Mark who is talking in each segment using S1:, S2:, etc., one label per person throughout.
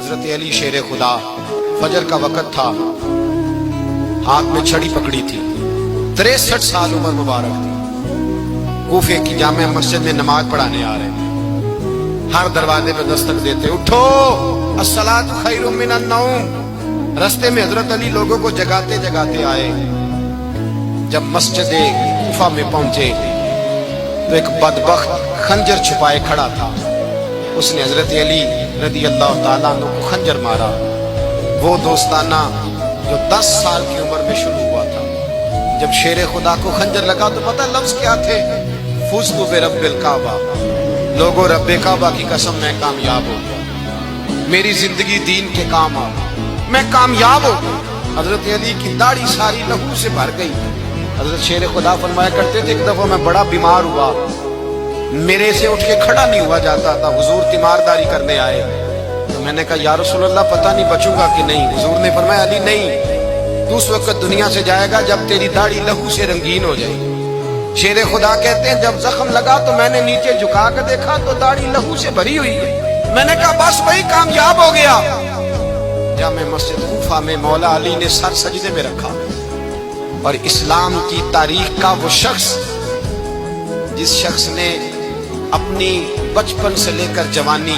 S1: حضرت علی شیر خدا، فجر کا وقت تھا، ہاتھ میں چھڑی پکڑی تھی، 63 سال عمر مبارک تھی، کوفے کی جامع مسجد میں نماز پڑھانے آ رہے ہیں، ہر دروازے پہ دستک دیتے، اٹھو الصلاۃ خیر من النوم۔ رستے میں حضرت علی لوگوں کو جگاتے جگاتے آئے، جب مسجد کوفہ میں پہنچے تو ایک بدبخت خنجر چھپائے کھڑا تھا، اس نے حضرت علی رضی اللہ تعالیٰ عنہ کو خنجر مارا۔ وہ دوستانہ جو 10 سال کی عمر میں شروع ہوا تھا، جب شیر خدا کو خنجر لگا تو پتہ لفظ کیا تھے؟ فزت برب الکعبہ، لوگوں رب کعبہ کی قسم میں کامیاب ہو گیا، میری زندگی دین کے کام آ گئی، میں کامیاب ہو گیا۔ حضرت علی کی داڑھی ساری لہو سے بھر گئی۔ حضرت شیر خدا فرمایا کرتے تھے، ایک دفعہ میں بڑا بیمار ہوا، میرے سے اٹھ کے کھڑا نہیں ہوا جاتا تھا، حضور تیمارداری کرنے آئے تو میں نے کہا یا رسول اللہ پتہ نہیں بچوں گا کہ نہیں۔ حضور نے فرمایا علی نہیں، تو اس وقت دنیا سے جائے گا جب تیری داڑھی لہو سے رنگین ہو جائے گی۔ شیر خدا کہتے ہیں جب زخم لگا تو میں نے نیچے جھکا کر دیکھا تو داڑھی لہو سے بھری ہوئی ہے، میں نے کہا بس وہی کامیاب ہو گیا۔ جامع مسجد کوفہ میں مولا علی نے سر سجدے میں رکھا، اور اسلام کی تاریخ کا وہ شخص جس شخص نے اپنی بچپن سے لے کر جوانی،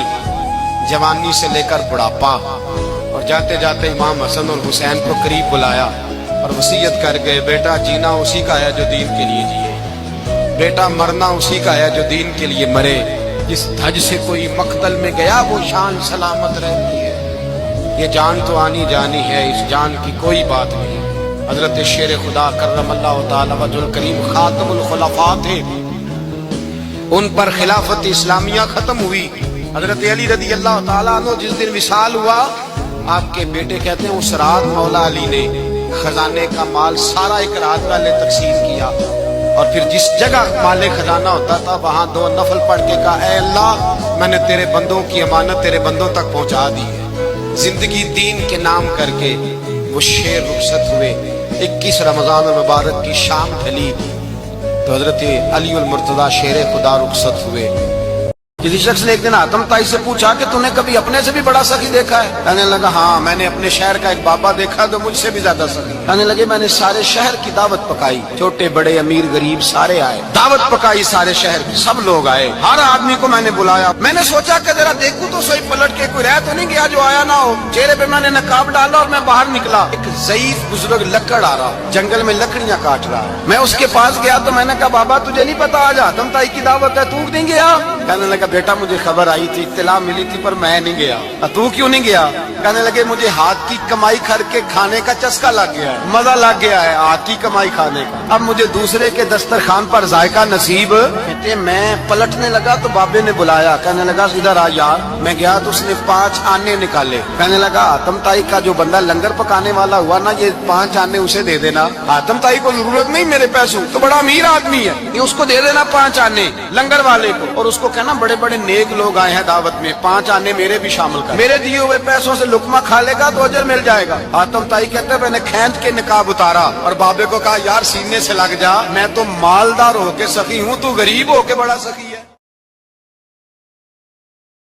S1: جوانی سے لے کر بڑھاپا، اور جاتے جاتے امام حسن اور حسین کو قریب بلایا اور وصیت کر گئے، بیٹا جینا اسی کا ہے جو دین کے لیے جیے، بیٹا مرنا اسی کا ہے جو دین کے لیے مرے، جس دھج سے کوئی مقتل میں گیا وہ شان سلامت رہتی ہے، یہ جان تو آنی جانی ہے، اس جان کی کوئی بات نہیں۔ حضرت شیر خدا کرم اللہ تعالی وجہ الکریم خاتم الخلفاء تھے، ان پر خلافت اسلامیہ ختم ہوئی۔ حضرت علی رضی اللہ تعالیٰ عنہ جس دن وصال ہوا، آپ کے بیٹے کہتے ہیں اس رات مولا علی نے خزانے کا مال سارا ایک رات والے تقسیم کیا، اور پھر جس جگہ مال خزانہ ہوتا تھا وہاں 2 نفل پڑھ کے کہا اے اللہ میں نے تیرے بندوں کی امانت تیرے بندوں تک پہنچا دی ہے۔ زندگی دین کے نام کر کے وہ شیر رخصت ہوئے۔ 21 رمضان المبارک کی شام ڈھلی تو حضرت علی المرتضیٰ شیر خدا رخصت ہوئے۔ کسی شخص نے ایک دن حاتم طائی سے پوچھا کہ تو نے کبھی اپنے سے بھی بڑا سخی دیکھا ہے؟ کہنے لگا ہاں میں نے اپنے شہر کا ایک بابا دیکھا تو مجھ سے بھی زیادہ سخی۔ کہنے لگے میں نے سارے شہر کی دعوت پکائی، چھوٹے بڑے امیر غریب سارے آئے، دعوت پکائی سارے شہر کی، سب لوگ آئے، ہر آدمی کو میں نے بلایا۔ میں نے سوچا کہ ذرا دیکھوں تو صحیح پلٹ کے کوئی رہ تو نہیں گیا جو آیا نہ ہو۔ چہرے پہ میں نے نقاب ڈالا اور میں باہر نکلا، ایک ضعیف بزرگ لکڑ آ رہا، جنگل میں لکڑیاں کاٹ رہا۔ میں اس کے پاس گیا تو میں نے کہا بابا تجھے نہیں پتا آج حاتم طائی کی دعوت ہے، تو نہیں گیا؟ کہنے لگا بیٹا مجھے خبر آئی تھی، اطلاع ملی تھی پر میں نہیں گیا۔ تو کیوں نہیں گیا؟ کہنے لگے مجھے ہاتھ کی کمائی کر کے کھانے کا چسکا لگ گیا ہے، مزہ لگ گیا ہے ہاتھ کی کمائی کھانے کا، اب مجھے دوسرے کے دسترخوان پر ذائقہ نصیب۔ کہتے میں پلٹنے لگا تو بابے نے بلایا، کہنے لگا ادھر آ یار۔ میں گیا تو اس نے 5 آنے نکالے، کہنے لگا حاتم طائی کا جو بندہ لنگر پکانے والا ہوا نا یہ 5 آنے اسے دے دینا، حاتم طائی کو ضرورت نہیں میرے پیسوں، تو بڑا امیر آدمی ہے، یہ اس کو دے دینا 5 آنے لنگر والے کو، اور اس کو کہنا بڑے بڑے نیک لوگ آئے ہیں دعوت میں، 5 آنے میرے بھی شامل کر، میرے دیے ہوئے پیسوں سے لقمہ کھا لے گا تو اجر مل جائے گا۔ حاتم طائی کہتے ہیں میں نے کھینچ کے نقاب اتارا اور بابے کو کہا یار سینے سے لگ جا، میں تو مالدار ہو کے سخی ہوں، تو غریب ہو کے بڑا سخی۔